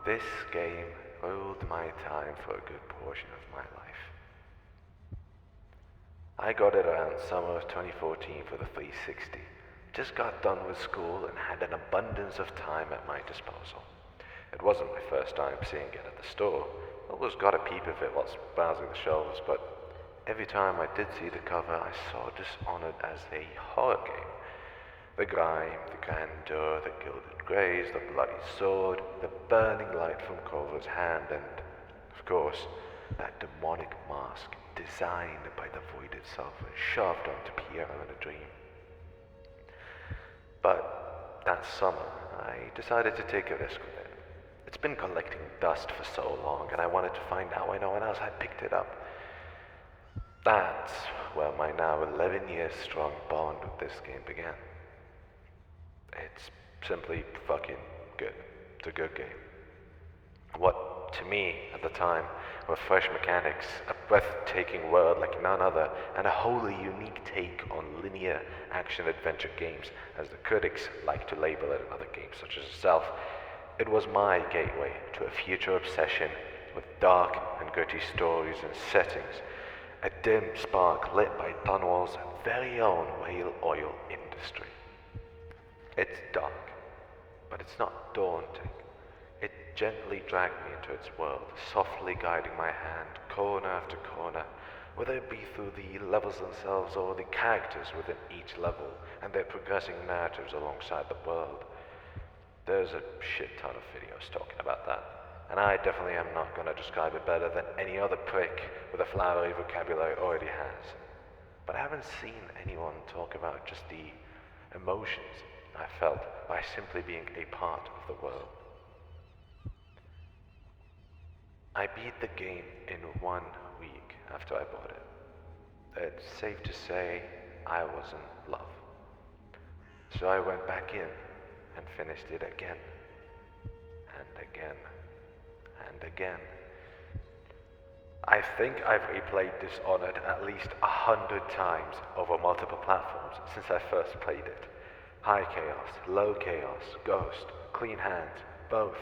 This game ruled my time for a good portion of my life. I got it around summer of 2014 for the 360. Just got done with school and had an abundance of time at my disposal. It wasn't my first time seeing it at the store. Always got a peep of it whilst browsing the shelves, but every time I did see the cover, I saw Dishonored as a horror game. The grime, the grandeur, the gilded grays, the bloody sword, the burning light from Corvo's hand, and, of course, that demonic mask designed by the void itself and shoved onto Piero in a dream. But that summer, I decided to take a risk with it. It's been collecting dust for so long, and I wanted to find out why no one else had picked it up. That's where my now 11 years strong bond with this game began. It's simply fucking good. It's a good game. What, to me, at the time, were fresh mechanics, a breathtaking world like none other, and a wholly unique take on linear action-adventure games, as the critics like to label it in other games such as itself. It was my gateway to a future obsession with dark and gritty stories and settings, a dim spark lit by Dunwall's very own whale oil industry. It's dark, but it's not daunting. It gently dragged me into its world, softly guiding my hand corner after corner, whether it be through the levels themselves or the characters within each level and their progressing narratives alongside the world. There's a shit ton of videos talking about that, and I definitely am not going to describe it better than any other prick with a flowery vocabulary already has. But I haven't seen anyone talk about just the emotions I felt by simply being a part of the world. I beat the game in 1 week after I bought it. It's safe to say I was in love. So I went back in and finished it again, and again, and again. I think I've replayed Dishonored at least 100 times over multiple platforms since I first played it. High chaos, low chaos, ghost, clean hands, both,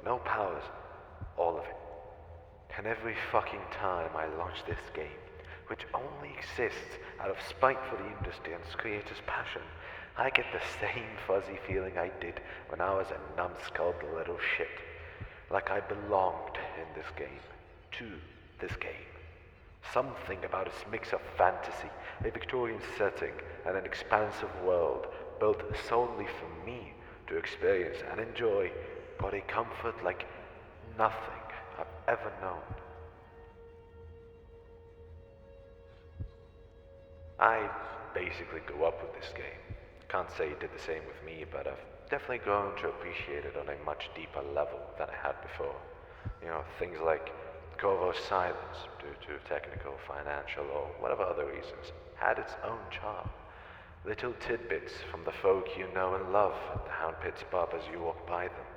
no powers, all of it. And every fucking time I launch this game, which only exists out of spite for the industry and its creators' passion, I get the same fuzzy feeling I did when I was a numbskulled little shit. Like I belonged in this game, to this game. Something about its mix of fantasy, a Victorian setting, and an expansive world built solely for me to experience and enjoy brought a comfort like nothing I've ever known. I basically grew up with this game. Can't say it did the same with me, but I've definitely grown to appreciate it on a much deeper level than I had before. Things like Corvo's silence, due to technical, financial, or whatever other reasons, had its own charm. Little tidbits from the folk you know and love at the Hound Pit's pub as you walk by them,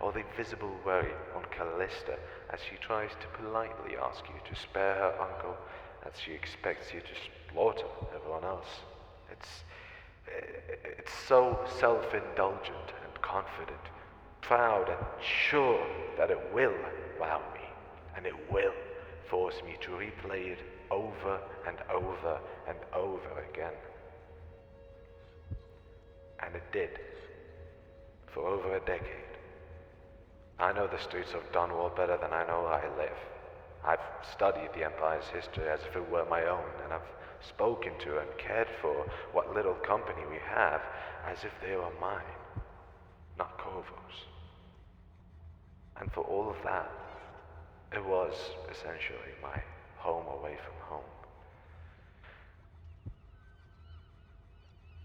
or the visible worry on Callista as she tries to politely ask you to spare her uncle as she expects you to slaughter everyone else. It's so self-indulgent and confident, proud and sure that it will wow me, and it will force me to replay it over and over and over again. And it did, for over a decade. I know the streets of Dunwall better than I know where I live. I've studied the Empire's history as if it were my own, and I've spoken to and cared for what little company we have as if they were mine, not Corvo's. And for all of that, it was essentially my home away from home.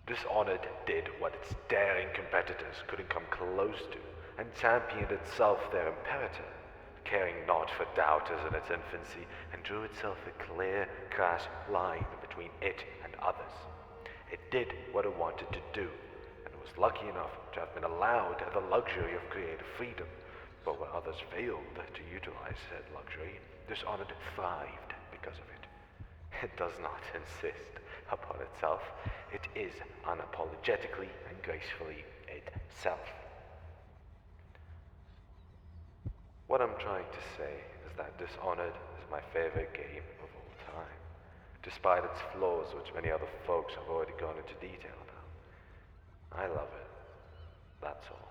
Dishonored did what its daring competitors couldn't come close to, and championed itself their imperator, caring not for doubters in its infancy, and drew itself a clear, crass line between it and others. It did what it wanted to do, and was lucky enough to have been allowed the luxury of creative freedom. But where others failed to utilize said luxury, Dishonored thrived because of it. It does not insist upon itself. It is unapologetically and gracefully itself. What I'm trying to say is that Dishonored is my favorite game of all time, despite its flaws which many other folks have already gone into detail about. I love it. That's all.